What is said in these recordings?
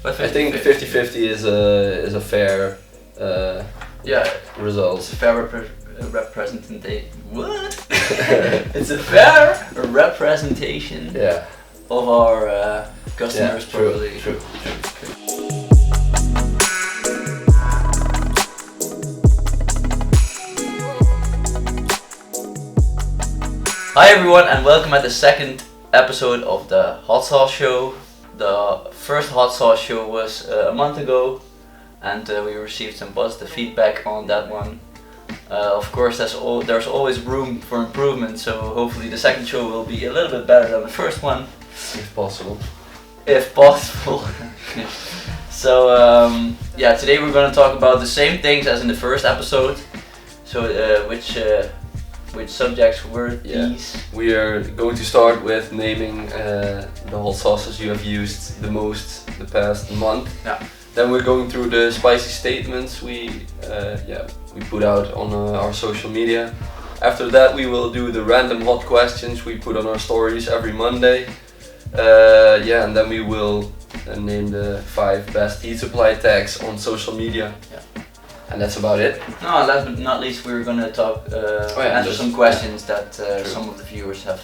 But I think 50-50 is a fair result. It's a fair representation. What? It's a fair representation of our customers, probably. True. Hi everyone, and welcome at the second episode of the Hot Sauce Show. The first Hot Sauce Show was a month ago, and we received some positive feedback on that one. Of course, there's always room for improvement, so hopefully the second show will be a little bit better than the first one. If possible. So today we're going to talk about the same things as in the first episode. So which subjects were these? We are going to start with naming the hot sauces you have used the most the past month. Yeah. Then we're going through the spicy statements we put out on our social media. After that we will do the random hot questions we put on our stories every Monday. And then we will name the 5 best Heatsupply tags on social media. Yeah. And that's about it. No, last but not least, we're gonna answer some questions that some of the viewers have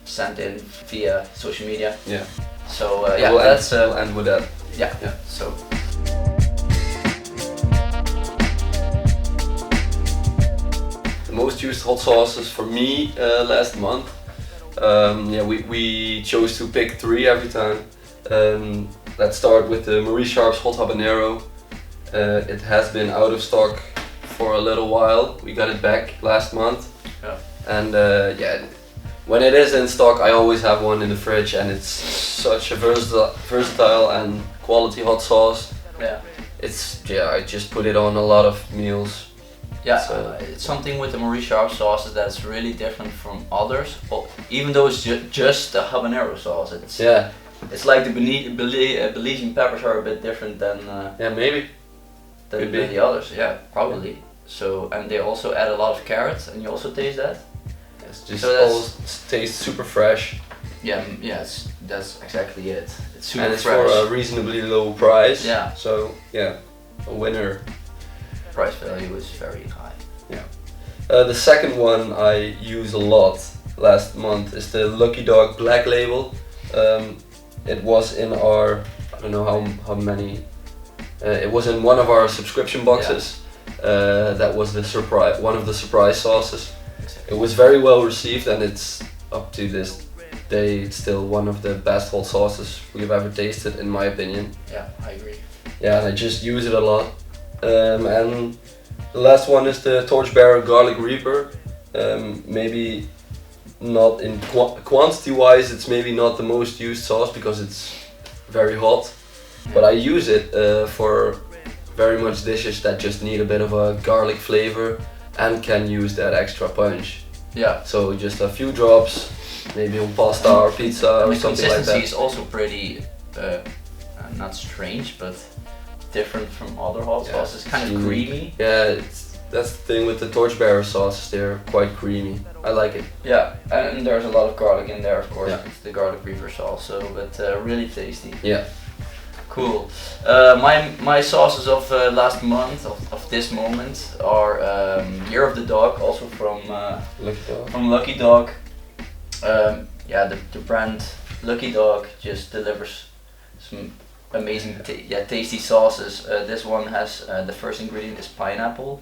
sent in via social media. Yeah. So we'll end with that. Yeah. So. The most used hot sauces for me last month. We chose to pick 3 every time. Let's start with the Marie Sharp's Hot Habanero. It has been out of stock for a little while. We got it back last month. Yeah. And when it is in stock, I always have one in the fridge, and it's such a versatile and quality hot sauce. Yeah. I just put it on a lot of meals. Yeah, it's something with the Marie Sharp sauces that's really different from others. Well, even though it's just a habanero sauce, it's like the Belizean peppers are a bit different than maybe. Than the others. Yeah, probably. Yeah. So, and they also add a lot of carrots, and you also taste that. Tastes super fresh. That's exactly it. It's super and it's fresh. For a reasonably low price. Yeah. So a winner. Price value is very high. Yeah. The second one I use a lot last month is the Lucky Dog Black Label. It was in our, I don't know how many. It was in one of our subscription boxes. That was one of the surprise sauces. Exactly. It was very well received, and it's up to this day it's still one of the best hot sauces we've ever tasted, in my opinion. Yeah, I agree. Yeah, and I just use it a lot. And the last one is the Torchbearer Garlic Reaper. Maybe not in quantity wise, it's maybe not the most used sauce because it's very hot. But I use it for very much dishes that just need a bit of a garlic flavor and can use that extra punch. Yeah. So just a few drops, maybe on pasta or pizza or something like that. The consistency is also pretty, not strange, but different from other hot sauces. It's kind of creamy. Yeah, that's the thing with the Torchbearer sauces, they're quite creamy. I like it. Yeah, and there's a lot of garlic in there, of course. Yeah. It's the garlic reaper sauce, but really tasty. Yeah. Cool. My sauces of last month, of this moment, are Year of the Dog, also from Lucky Dog. The brand Lucky Dog just delivers some amazing, tasty sauces. This one has the first ingredient is pineapple,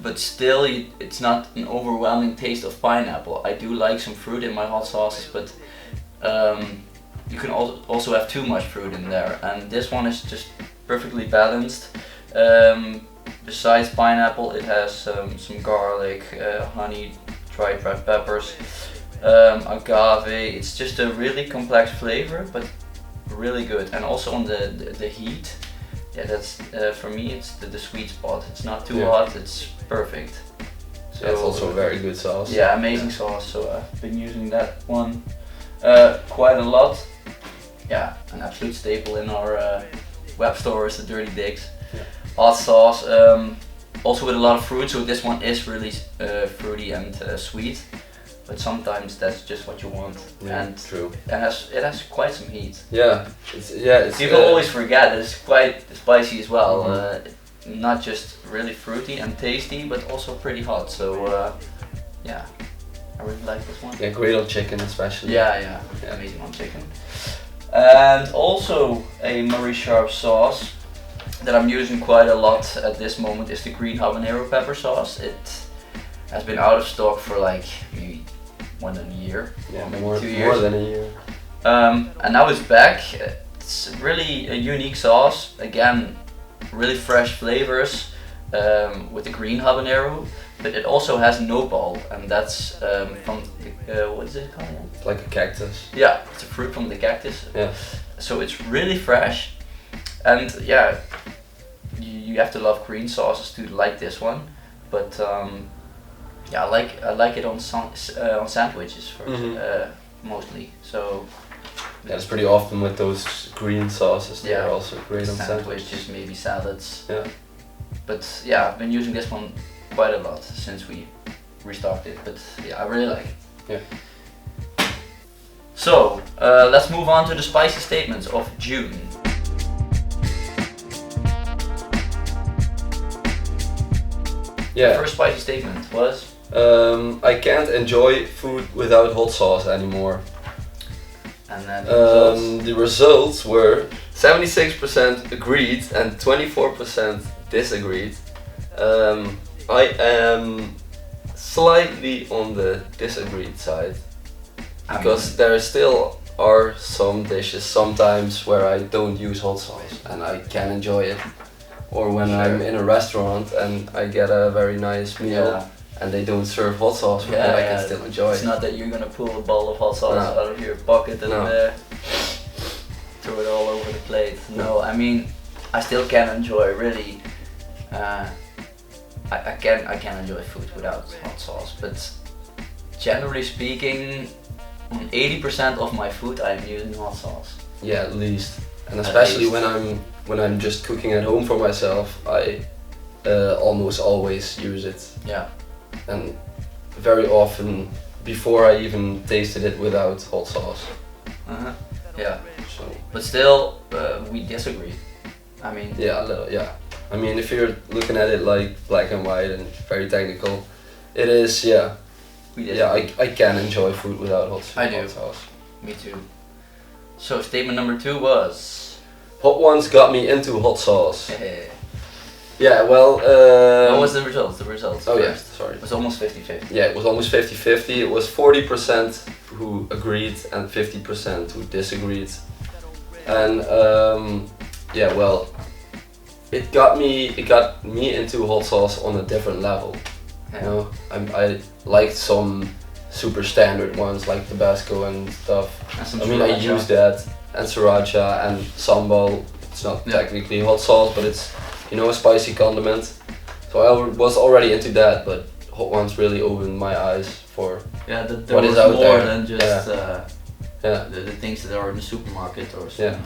but still it's not an overwhelming taste of pineapple. I do like some fruit in my hot sauces, but you can also have too much fruit in there, and this one is just perfectly balanced. Besides pineapple, it has some garlic, honey, dried red peppers, agave. It's just a really complex flavor, but really good. And also on the heat, that's for me it's the sweet spot. It's not too hot, it's perfect. So it's also a very good sauce. Yeah, amazing sauce. So I've been using that one quite a lot. Yeah, an absolute staple in our web store is the Dirty Dicks hot sauce. Also with a lot of fruit, so this one is really fruity and sweet. but sometimes that's just what you want. Yeah, And true. it has quite some heat. Yeah, it's People always forget that it's quite spicy as well. Not just really fruity and tasty, but also pretty hot. So yeah, I really like this one. Yeah, great on chicken especially. Yeah, amazing on chicken. And also a Murray Sharp sauce that I'm using quite a lot at this moment is the green habanero pepper sauce. It has been out of stock for like maybe more than a year. Yeah, maybe more 2 years. More than a year. And now it's back. It's really a unique sauce. Again, really fresh flavors with the green habanero, but it also has nopal, and that's from the, what is it called? It's like a cactus. Yeah, it's a fruit from the cactus. Yeah. So it's really fresh, and yeah, you have to love green sauces to like this one. But yeah, I like it on sandwiches first, mostly. So yeah, it's pretty often with those green sauces. They're Yeah, also great on sandwiches, maybe salads. Yeah. But yeah, I've been using this one quite a lot since we restocked it. But yeah, I really like it. Yeah. So let's move on to the spicy statements of June. Yeah. The first spicy statement was I can't enjoy food without hot sauce anymore. And then the results. The results were 76% agreed and 24% disagreed. I am slightly on the disagreed side because there still are some dishes sometimes where I don't use hot sauce and I can enjoy it. Or when I'm in a restaurant and I get a very nice meal and they don't serve hot sauce, but I can still enjoy It's it. not that you're gonna pull a bowl of hot sauce out of your pocket and throw it all over the plate. No, I mean, I still can enjoy really. I can enjoy food without hot sauce, but generally speaking, on 80% of my food I'm using hot sauce. Yeah, at least. And especially when I'm just cooking at home for myself, I almost always use it. Yeah. And very often before I even tasted it without hot sauce. Yeah. So. But still, we disagree. I mean. Yeah, a little. Yeah. I mean, if you're looking at it like black and white and very technical, it is. Yeah. We disagree. Yeah, I can enjoy food without hot sauce. I do. Me too. So statement number 2 was. Hot ones got me into hot sauce. Yeah, well. What was the results? The results. Oh first. yeah, sorry. It was almost 50-50. Yeah, it was almost 50-50. It was 40% who agreed and 50% who disagreed. And yeah, well, it got me into hot sauce on a different level. Yeah. You know, I liked some super standard ones like Tabasco and stuff. And some I mean, I sriracha. use that and sriracha and sambal. It's not technically hot sauce, but it's, you know, a spicy condiment. So I was already into that, but hot ones really opened my eyes for there what was is out more there. than just Yeah. the things that are in the supermarket or Yeah.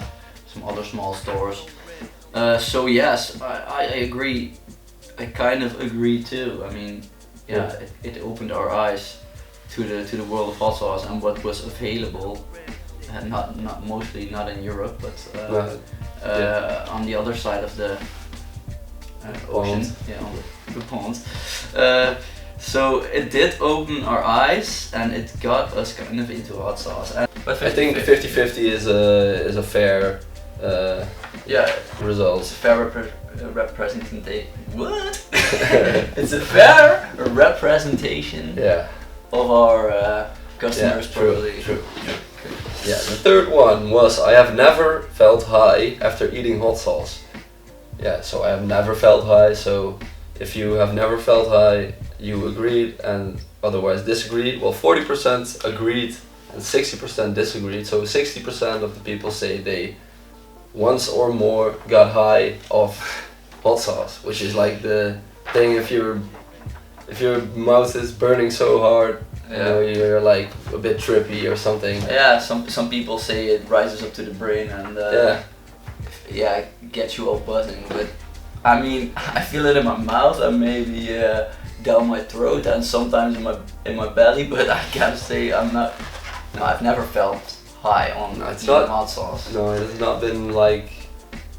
some other small stores. So yes, I agree. I kind of agree too. I mean, it opened our eyes to the world of hot sauce and what was available. And not mostly not in Europe, but on the other side of the ocean, on the pond. So it did open our eyes and it got us kind of into hot sauce. But I think 50-50 is a fair result. It's a fair representation. What? It's a fair representation of our customers, probably. True. Yeah, the third one was I have never felt high after eating hot sauce. Yeah, so I have never felt high, so if you have never felt high, you agreed and otherwise disagreed. Well, 40% agreed and 60% disagreed, so 60% of the people say they once or more got high of hot sauce, which is like the thing if your mouth is burning so hard, you know, you're like a bit trippy or something. Yeah, some people say it rises up to the brain and gets you all buzzing. But I mean, I feel it in my mouth and maybe down my throat and sometimes in my belly, but I can't say I've never felt high on No, it's eating not- hot sauce. No, it has not been like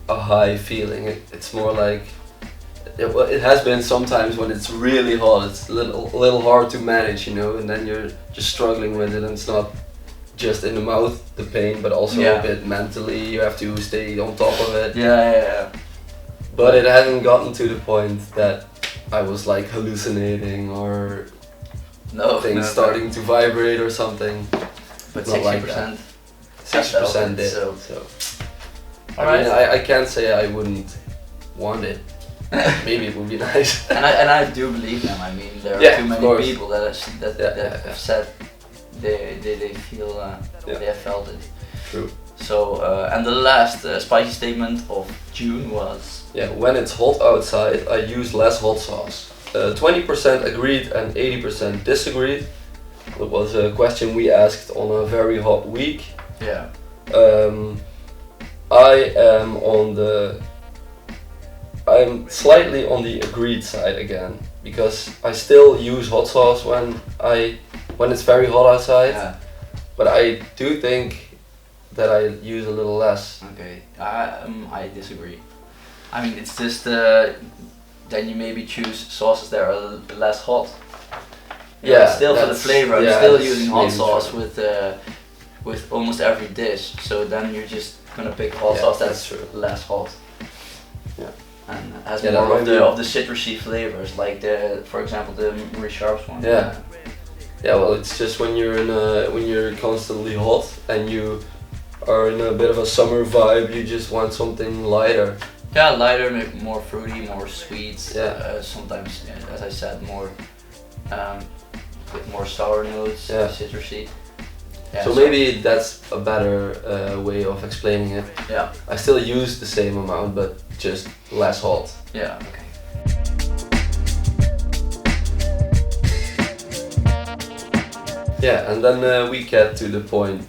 a high feeling. It's more like it has been sometimes when it's really hot. It's a little hard to manage, you know, and then you're just struggling with it, and it's not just in the mouth, the pain, but also Yeah. a bit mentally. You have to stay on top of it. Yeah. But it hasn't gotten to the point that I was like hallucinating or No, things never. starting to vibrate or something. But not like 60%. 60% did. So- So. I Alright. mean, I can't say I wouldn't want it. Maybe it would be nice. and I do believe them. I mean, there are Yeah, too of many course. people that Yeah. have said they feel they have felt it. True. So and the last spicy statement of June was Yeah, when it's hot outside, I use less hot sauce. 20% agreed and 80% disagreed. It was a question we asked on a very hot week. yeah. I'm slightly on the agreed side again, because I still use hot sauce when it's very hot outside, Yeah. but I do think that I use a little less. Okay. I disagree. I mean, it's just then you maybe choose sauces that are less hot. Yeah, Still for the that's- flavor. I'm yeah, still that's using hot maybe sauce true. with almost every dish. So then you're just gonna pick hot Yeah, sauce that's that's true. less hot. Yeah. And has Yeah, that more might of be- the citrusy flavors, like for example, the Marie Sharp's one. Yeah. Yeah, well, it's just when you're constantly hot and you are in a bit of a summer vibe, you just want something lighter. Yeah, lighter, more fruity, more sweet. Yeah. Sometimes, as I said, more with more sour notes, Yeah. citrusy. Yeah, So maybe that's a better way of explaining it. Yeah. I still use the same amount, but just less hot. Yeah. Okay. Yeah, and then we get to the point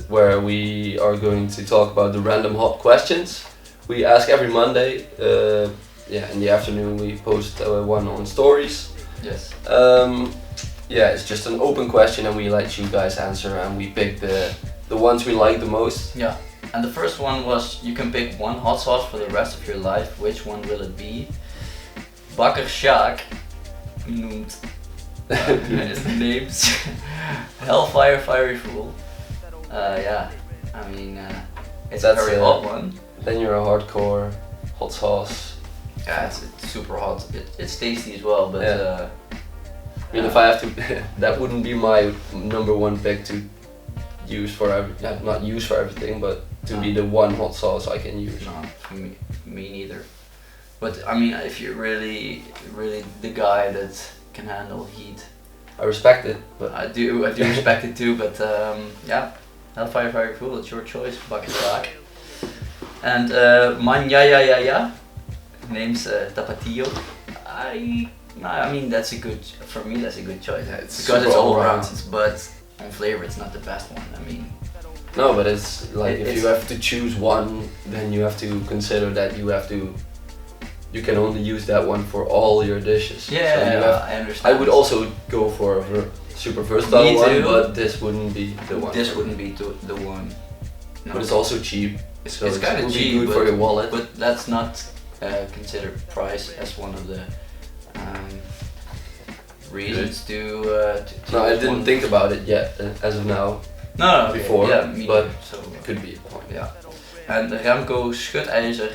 where we are going to talk about the random hot questions. We ask every Monday. In the afternoon we post one on stories. Yes. Yeah, it's just an open question, and we let you guys answer, and we pick the ones we like the most. Yeah. And the first one was you can pick one hot sauce for the rest of your life. Which one will it be? Bakker Sjaak noemt his names Hellfire Fiery Fool. Yeah, I mean it's That's a very hot one. Then you're a hardcore hot sauce. Yeah, it's super hot. It's tasty as well, but Yeah. I mean, if I have to, that wouldn't be my number one pick to use for not use for everything, but to be the one hot sauce I can use. no, for me neither. But I mean, if you're really the guy that can handle heat, I respect it, but I do respect it too. But yeah, Hellfire Fiery Fool, it's your choice, Bakker Sjaak. And Manja names Tapatio. I mean that's a good, for me that's a good choice. it's Because super it's all all-round. round, but on flavor it's not the best one. I mean, no, but it's like if It's- you have to choose one, then you have to consider that you can only use that one for all your dishes. So you have- I understand. I would also go for a super versatile Me one, too. but this wouldn't be the one. This for wouldn't me. be the one. No. But it's also cheap, so it's kind it of would cheap, be good for your wallet. but let's not consider price as one of the reasons to No, I use didn't one. think about it yet as of now. No, okay. before, Yeah, me but neither, so It could be a point. yeah. And Remco Schutijzer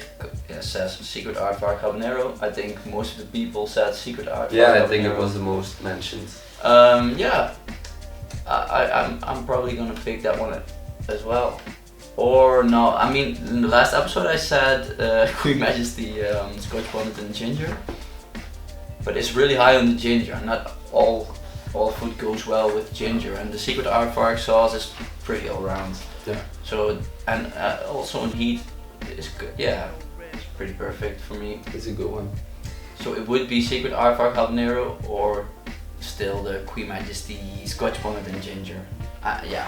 says Secret Aardvark Habanero. I think most of the people said Secret Aardvark Yeah, I think it Habanero. was the most mentioned. Yeah, I'm probably gonna pick that one as well. Or no, I mean in the last episode I said Queen Majesty Scotch bonnet and ginger, but it's really high on the ginger. Not all food goes well with ginger, and the Secret Aardvark sauce is pretty all round. Yeah. So and also in heat is good. Yeah, it's pretty perfect for me. It's a good one. So it would be Secret Aardvark Habanero or still the Queen Majesty Scotch bonnet and ginger. Yeah,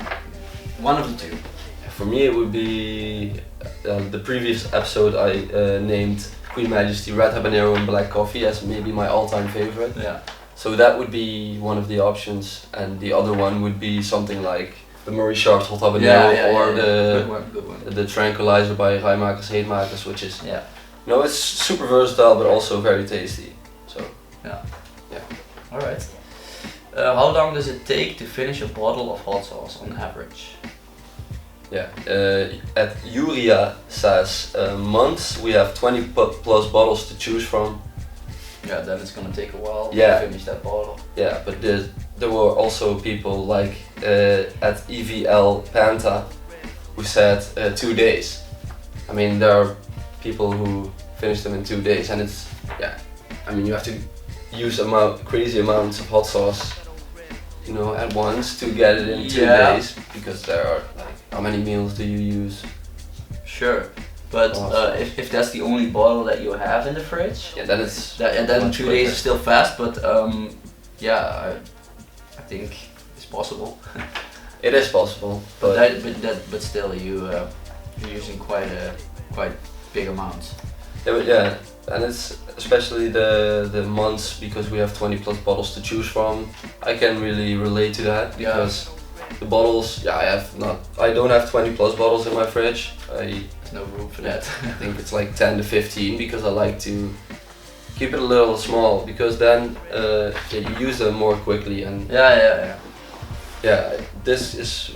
one of the two. For me, it would be the previous episode I named Queen Majesty Red Habanero and Black Coffee as maybe my all-time favorite. Yeah. So that would be one of the options, and the other one would be something like the Murray Sharp's Hot Habanero or good one. the Tranquilizer by Rijmakers Heetmakers, which is Yeah. it's super versatile but also very tasty. So All right. How long does it take to finish a bottle of hot sauce on average? yeah, at Uria says months we have 20 plus bottles to choose from. Yeah, then it's gonna take a while Yeah. to finish that bottle. Yeah, but there were also people like at EVL Panta who said 2 days. I mean, there are people who finish them in 2 days, and it's I mean, you have to use crazy amounts of hot sauce, at once to get it in 2 days, because there are like, how many meals do you use? Sure, but if that's the only bottle that you have in the fridge, Then it's then much 2 quicker. days is still fast. But I think it's possible. It is possible, But but but still, you're using quite big amounts. yeah, and it's especially the months, because we have 20 plus bottles to choose from. I can really relate to that, because the bottles, I don't have 20 plus bottles in my fridge. There's no room for that. I think it's like 10 to 15, because I like to keep it a little small, because then you use them more quickly, and this is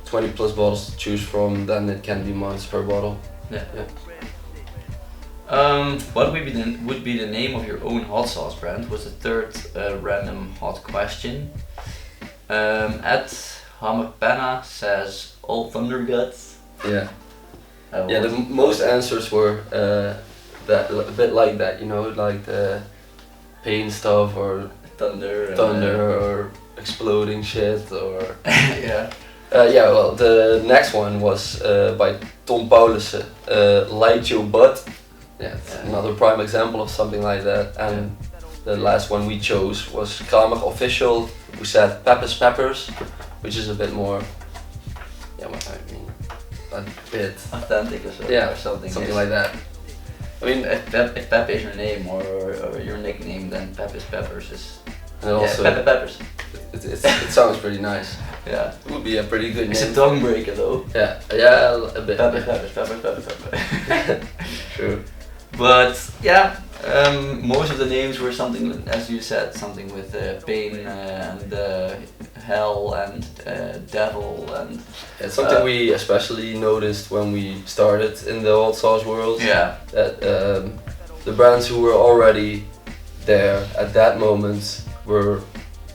20 plus bottles to choose from, then it can be months per bottle. What would be the name of your own hot sauce brand? Was the third random hot question. At Hamapena says All Thunder Guts. Yeah. The most answers were that a bit like that, like the pain stuff, or thunder or exploding shit, or well, the next one was by Tom Paulussen, Light Your Butt. It's another prime example of something like that. And the last one we chose was Kramer Official, who said Peppers, which is a bit more, a bit authentic or something. Something like that. I mean, if Pep is your name or your nickname, then Pep is Peppers is. And also, Peppers. It sounds pretty nice. Yeah. It would be a pretty good It's name. a tongue breaker though. Yeah, a bit. Peppers. True. But most of the names were something, as you said, something with pain and hell and devil and. It's something we especially noticed when we started in the hot sauce world. Yeah. That the brands who were already there at that moment were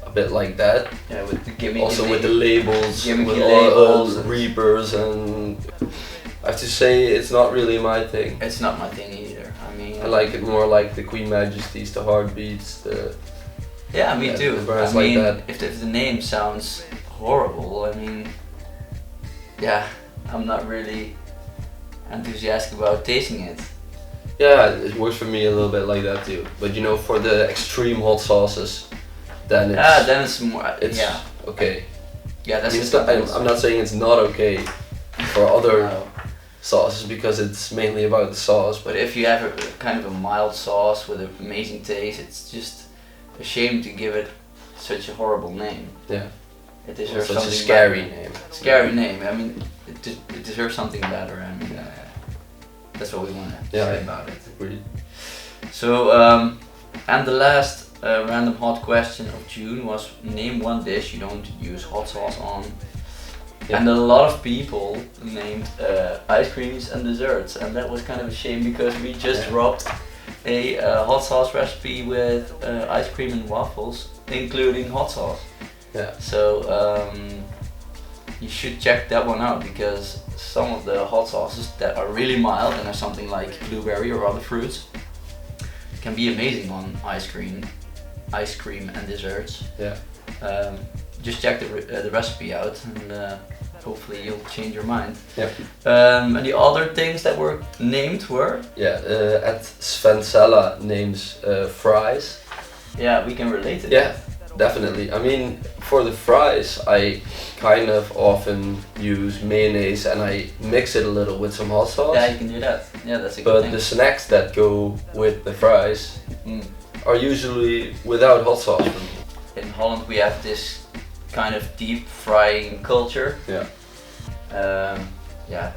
a bit like that. Yeah, with the gimmicky. Also with the labels, with labels, all Reapers, and I have to say it's not really my thing. It's not my thing either. I mean, I like it more like the Queen Majesties, the Heartbeats, the. Yeah, me too. The brands I mean, like that. If the name sounds horrible, I mean, I'm not really enthusiastic about tasting it. Yeah, it works for me a little bit like that too. But for the extreme hot sauces, then it's more. okay. Yeah, that's. I'm not saying it's not okay for other sauces, because it's mainly about the sauce. But if you have a kind of a mild sauce with an amazing taste, it's just a shame to give it such a horrible name. Yeah. It deserves such something a scary better. name. Scary name. I mean, it deserves something better. I mean, that's what we want to say about it. Agreed. So, and the last random hot question of June was name one dish you don't use hot sauce on. Yeah. And a lot of people named ice creams and desserts, and that was kind of a shame, because we just dropped a hot sauce recipe with ice cream and waffles, including hot sauce. Yeah. So you should check that one out, because some of the hot sauces that are really mild and are something like blueberry or other fruits can be amazing on ice cream and desserts. Yeah. Just check the recipe out, and hopefully you'll change your mind. Yeah. And the other things that were named were? At Sven Sella names fries. Yeah, we can relate to that. Yeah, definitely. I mean, for the fries, I kind of often use mayonnaise and I mix it a little with some hot sauce. Yeah, you can do that. Yeah, that's a good But thing. the snacks that go with the fries, are usually without hot sauce for me. In Holland we have this kind of deep frying culture. Yeah. Yeah,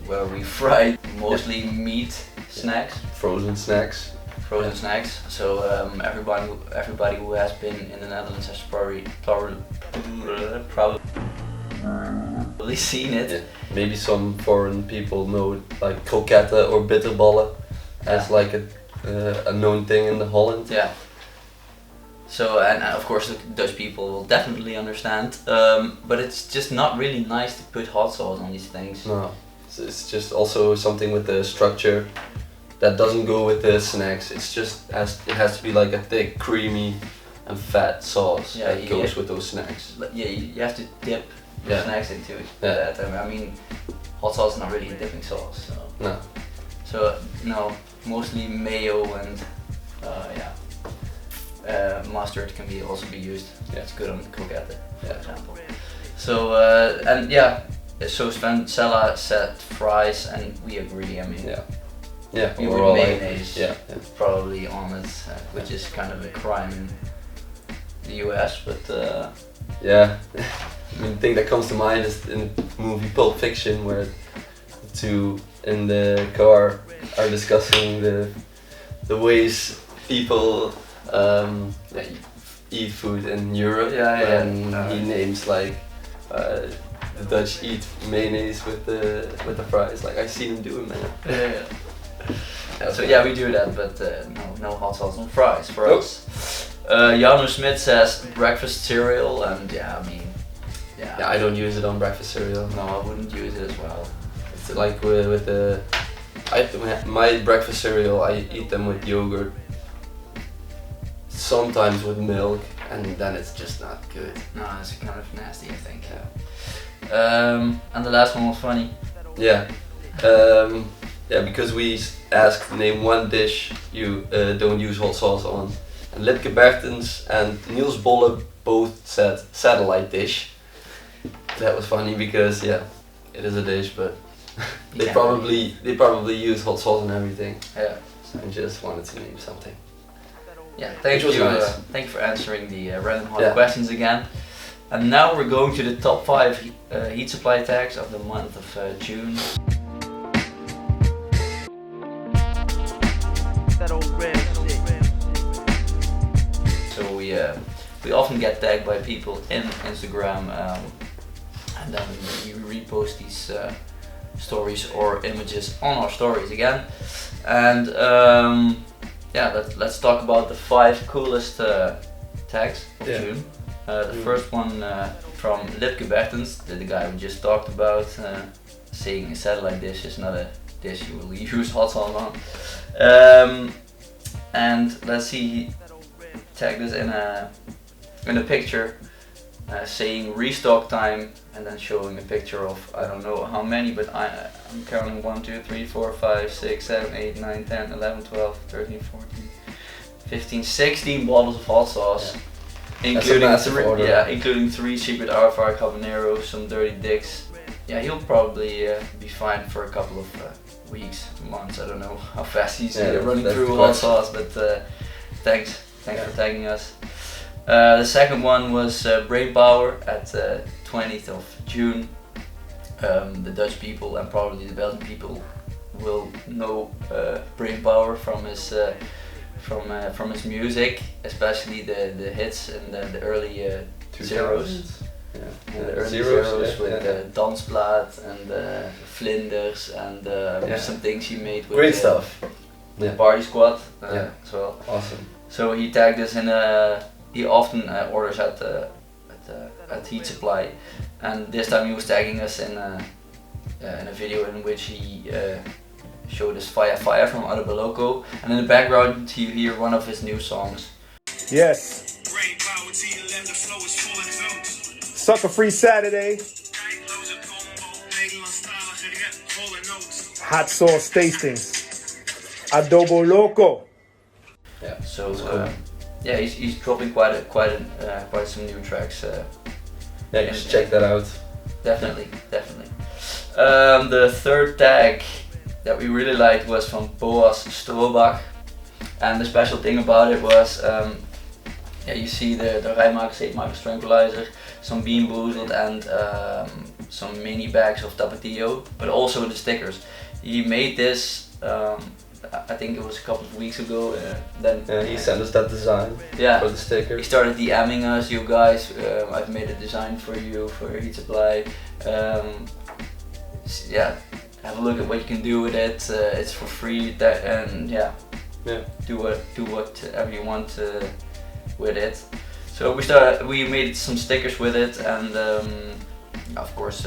where we fry mostly meat snacks, Frozen snacks. frozen snacks. So everybody who has been in the Netherlands has probably seen it. Yeah. Maybe some foreign people know like kroketten or bitterballen as like a known thing in the Holland. Yeah. So and of course the Dutch people will definitely understand, but it's just not really nice to put hot sauce on these things. No, it's just also something with the structure that doesn't go with the snacks. It has to be like a thick, creamy, and fat sauce that goes with those snacks. Yeah, you have to dip the snacks into it. Yeah. I mean, hot sauce is not really a dipping sauce. So. No. So no, mostly mayo and mustard can also be used. Yeah. It's good on croquette, for example. So and yeah, so Sven Sella said fries, and we agree. I mean, yeah, we overall, would mayonnaise probably probably on it, which is kind of a crime in the US, but yeah. I mean, the thing that comes to mind is in the movie Pulp Fiction, where the two in the car are discussing the ways people eat food in Europe, and he names like the Dutch eat mayonnaise with the fries. Like, I seen him do it, man. So yeah, we do that, but no hot sauce on fries for us. Janu Smith says breakfast cereal, and I mean, I don't use it on breakfast cereal. No, I wouldn't use it as well. It's like with the my breakfast cereal, I eat them with yogurt, sometimes with milk, and then it's just not good. No, it's kind of nasty, I think. And the last one was funny. Yeah. Because we asked name one dish you don't use hot sauce on, and Litke Bertens and Niels Bolle both said satellite dish. That was funny because it is a dish, but they probably use hot sauce and everything. Yeah. So I just wanted to name something. Yeah, thank you for answering the random hot questions again. And now we're going to the top 5 Heatsupply tags of the month of June. So we often get tagged by people in Instagram, and then we repost these stories or images on our stories again. And let's talk about the 5 coolest tags of June. The first one from Litke Bertens, the guy we just talked about, saying a satellite dish is not a dish you will use hot sauce on. And let's see, he tagged us in a picture saying restock time, and then showing a picture of I don't know how many, but I'm counting 1, 2, 3, 4, 5, 6, 7, 8, 9, 10, 11, 12, 13, 14, 15, 16 bottles of hot sauce. Including 3 secret RFR habaneros, some dirty dicks. Yeah, he'll probably be fine for a couple of weeks, months. I don't know how fast he's running through hot sauce, but thanks for tagging us. The second one was Brain Power at 20th of June. The Dutch people and probably the Belgian people will know Brain Power from his music, especially the hits and the early zeros. The early zeros with Dansplaat and Vlinders and some things he made with great stuff. Party Squad as well. Awesome. So he tagged us in he often orders at Heatsupply, and this time he was tagging us in a video in which he showed us Fire Fire from Adebo Loco, and in the background you hear one of his new songs. Yes. Sucker Free Saturday. Hot sauce tastings. Adobo Loco. Yeah. So he's dropping quite some new tracks. You should check that out. Definitely. The third tag that we really liked was from Boas Strobach. And the special thing about it was, you see the Rijmakers Eetmakers Tranquilizer, some Bean Boozled, and some mini bags of Tapatio, but also the stickers. He made this, I think it was a couple of weeks ago. He sent us that design for the sticker. He started DMing us, you guys, I've made a design for you for Heatsupply. Have a look at what you can do with it. It's for free, do whatever you want with it. So we made some stickers with it, and of course,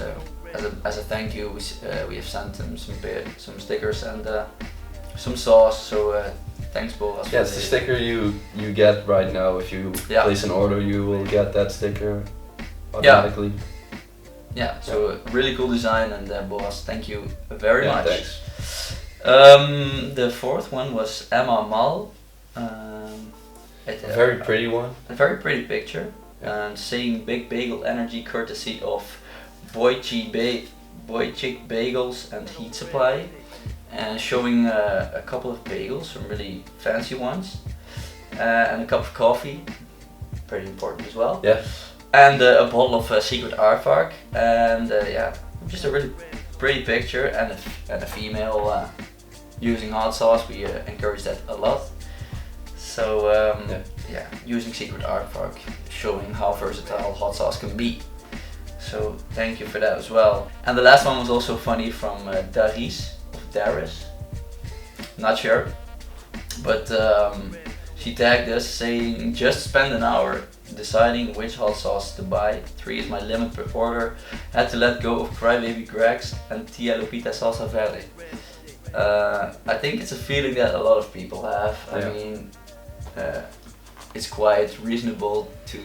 as a thank you, we have sent him some stickers and some sauce. So thanks, Boas. Yeah, it's the sticker you get right now. If you place an order, you will get that sticker automatically. Yeah, so a really cool design, and Boas, thank you very much. Thanks. The fourth one was Emma Mal. A very pretty one. A very pretty picture, and saying Big Bagel Energy courtesy of Boychik Bagels and Heatsupply, and showing a couple of bagels, some really fancy ones, and a cup of coffee, pretty important as well. Yeah. And a bottle of Secret Aardvark, and just a really pretty picture, and a female using hot sauce. We encourage that a lot. So using Secret Aardvark, showing how versatile hot sauce can be. So thank you for that as well. And the last one was also funny from Darius, not sure, but she tagged us saying, just spend an hour deciding which hot sauce to buy. 3 is my limit per order. Had to let go of Crybaby Greg's and Tia Lupita Salsa Verde. I think it's a feeling that a lot of people have. I mean, it's quite reasonable to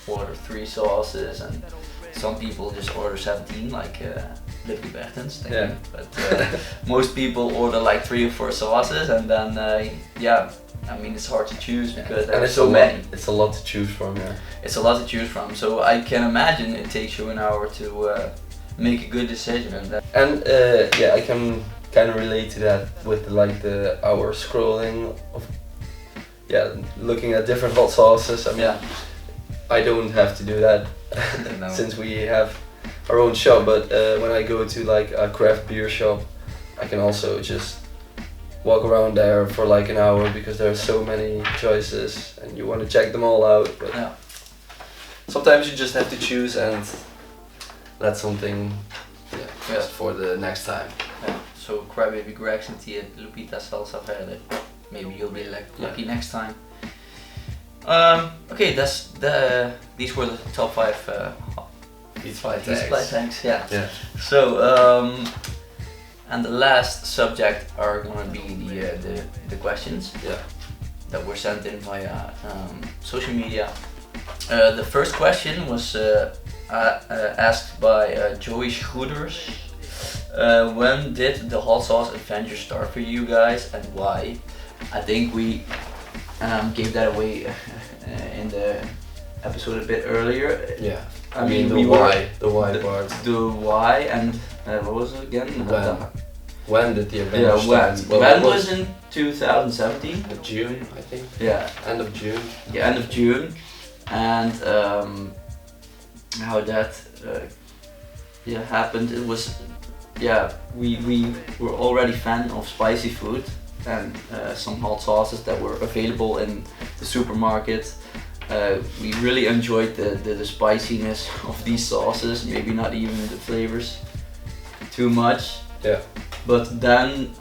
order 3 sauces, and some people just order 17, like Lippy Bertens. But most people order like 3 or 4 sauces, and then I mean, it's hard to choose because there are so many. It's a lot to choose from, It's a lot to choose from, so I can imagine it takes you an hour to make a good decision. And I can kind of relate to that with the hour scrolling of looking at different hot sauces. I mean, I don't have to do that since we have our own shop, but when I go to a craft beer shop, I can also just walk around there for an hour because there are so many choices and you want to check them all out. But sometimes you just have to choose, and that's something for the next time. So Crybaby Greg's and Tia Lupita Salsa Verde. Maybe you'll be lucky next time. Okay, these were the top 5 Heatsupply tanks. Yeah. So and the last subject are gonna be the questions that were sent in via social media. The first question was asked by Joey Schroeders. When did the hot sauce adventure start for you guys, and why? I think we gave that away in the episode a bit earlier. Yeah. I mean the why part. The why, and what was it again? When did the adventure start? When was in 2017? June, I think. Yeah. End of June. Yeah, end of June, and how that happened. It was we were already fan of spicy food and some hot sauces that were available in the supermarket. We really enjoyed the spiciness of these sauces, maybe not even the flavors too much. Yeah. But then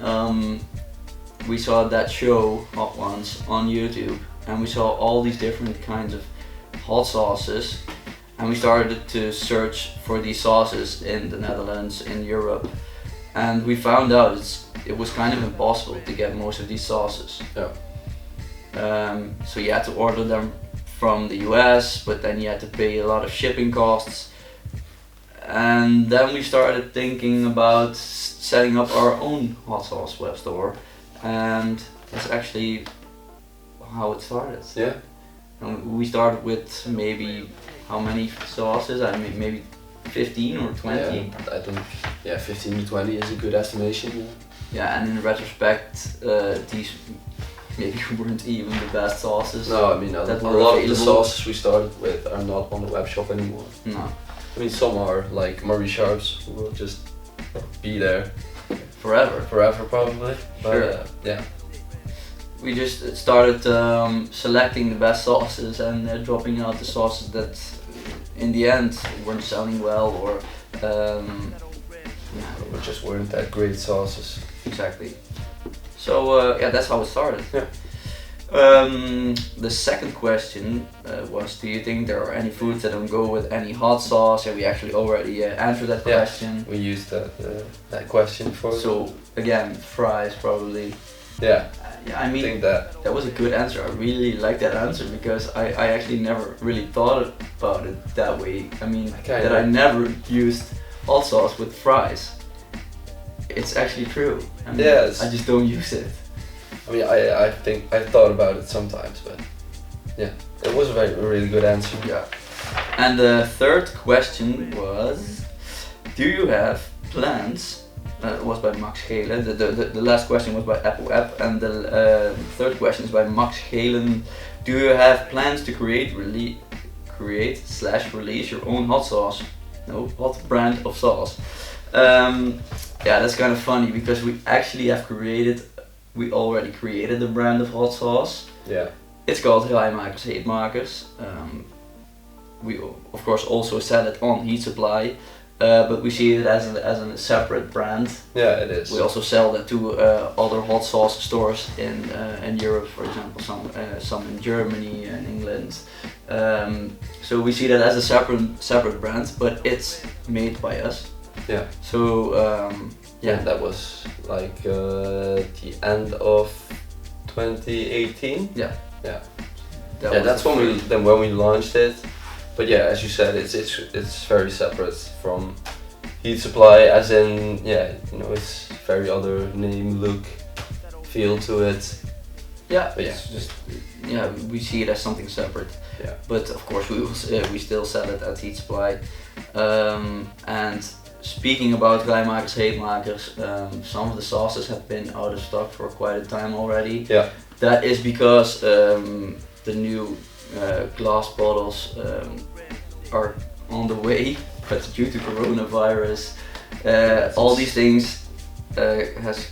we saw that show, Hot Ones, on YouTube, and we saw all these different kinds of hot sauces, and we started to search for these sauces in the Netherlands, in Europe, and we found out it was kind of impossible to get most of these sauces. Yeah. So you had to order them from the US, but then you had to pay a lot of shipping costs. And then we started thinking about setting up our own hot sauce web store, and that's actually how it started. Yeah. And we started with maybe how many sauces? I mean, maybe 15 or 20. Yeah, I think 15 to 20 is a good estimation. Yeah, and in retrospect, these maybe weren't even the best sauces. No, I mean a that were lot of the available. sauces we started with are not on the web shop anymore. No, I mean some are, like Marie Sharp's will just be there forever. forever probably. But Sure. yeah. We just started selecting the best sauces and dropping out the sauces that in the end weren't selling well or We just weren't that great sauces. exactly. So yeah, that's how it started. Yeah. The second question was, do you think there are any foods that don't go with any hot sauce? And we actually already answered that Yeah. question. We used that question for. So again, fries probably. Yeah, Yeah, I I mean, think that. that was a good answer. I really like that answer because I actually never really thought about it that way. I mean, Kinda. that I never used hot sauce with fries. It's actually true. I mean, Yeah, it's- I just don't use it. I mean, I think I thought about it sometimes, but yeah, it was a really good answer. Yeah. And the third question was, do you have plans? Was by Max Gelen. The last question was by Apple App, and the third question is by Max Gelen. Do you have plans to create / release your own hot sauce? No, hot brand of sauce. Yeah, that's kind of funny because we already created a brand of hot sauce. Yeah, It's called Rijmakers Heetmakers. We of course also sell it on Heatsupply, but we see it as a separate brand. yeah, it is. We also sell that to other hot sauce stores in Europe, for example, some in Germany and England. So we see that as a separate brand, but it's made by us. Yeah. So yeah, And that was like the end of 2018. yeah, Yeah. that Yeah, was that's the when we launched it. But yeah, as you said, it's very separate from Heatsupply, as in it's very other name, look, feel to it. Yeah, But yeah, it's just we see it as something separate. Yeah. But of course we still sell it at Heatsupply. And speaking about Rijmakers Heetmakers, some of the sauces have been out of stock for quite a time already. Yeah. That is because the new glass bottles are on the way, but due to coronavirus, all these things has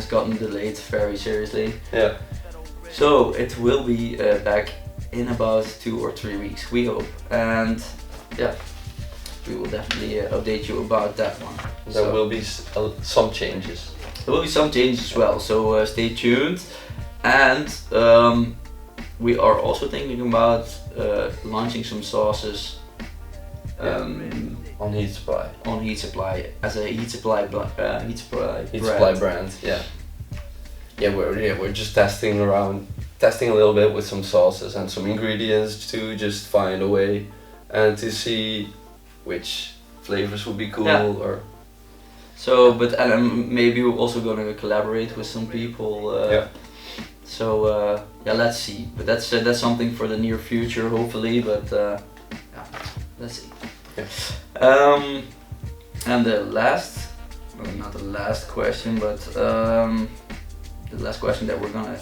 gotten delayed very seriously. Yeah. So it will be back in about 2 or 3 weeks, we hope, and yeah, we will definitely update you about that one. There will be some changes. There will be some changes as well, so stay tuned. And we are also thinking about launching some sauces On Heatsupply. on Heatsupply as a Heatsupply Heatsupply brand. Yeah. Yeah, we're just testing a little bit with some sauces and some ingredients to just find a way and to see which flavors would be cool. Yeah. Or So, but maybe we're also going to collaborate with some people. Yeah. So yeah, let's see. But that's something for the near future, hopefully. But yeah, let's see. Yeah. And the last, well, not the last question, but the last question that we're gonna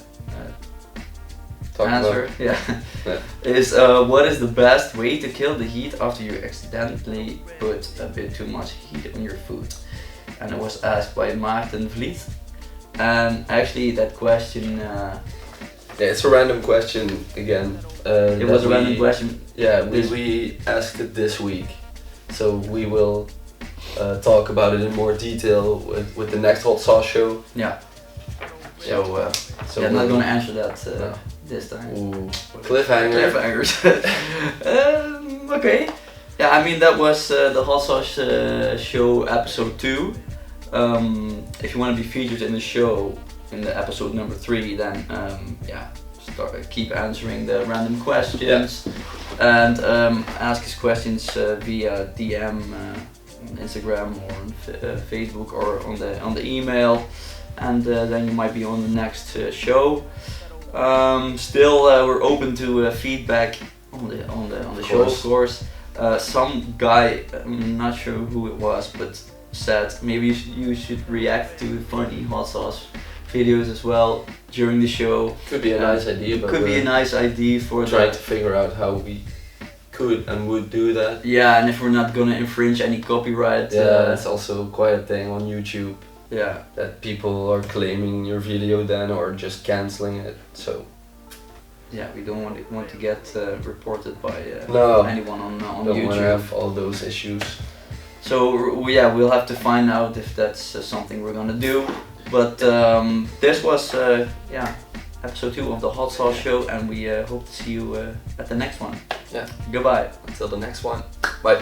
talk answer, about. yeah, is what is the best way to kill the heat after you accidentally put a bit too much heat on your food? And it was asked by Maarten Vliet. And actually, that question. Yeah, it's a random question again. It was a random question. Yeah, we asked it this week, so we will talk about it in more detail with the next Hot Sauce Show. Yeah. So, So yeah, I'm not we'll- going to answer that No. this time. Ooh, cliffhanger. Cliffhangers. Okay. Yeah, I mean that was the Hot Sauce Show episode 2. If you want to be featured in the show in the episode number 3, then yeah, keep answering the random questions and ask us questions via DM on Instagram or on Facebook or on the email, and then you might be on the next show. Still, we're open to feedback on the show, of course. Some guy, I'm not sure who it was, but said maybe you should react to funny hot sauce videos as well during the show. Could be a nice idea, but Could be a we're nice idea for trying that. to figure out how we could and would do that. Yeah, and if we're not gonna infringe any copyright. Yeah, that's also quite a thing on YouTube, Yeah. that people are claiming your video then or just cancelling it. So Yeah, we don't want to get reported by no, anyone on don't want to YouTube. have all those issues. So yeah, we'll have to find out if that's something we're gonna do. But this was yeah, episode 2 of the Hot Sauce Show, and we hope to see you at the next one. Yeah. Goodbye. Until the next one. Bye.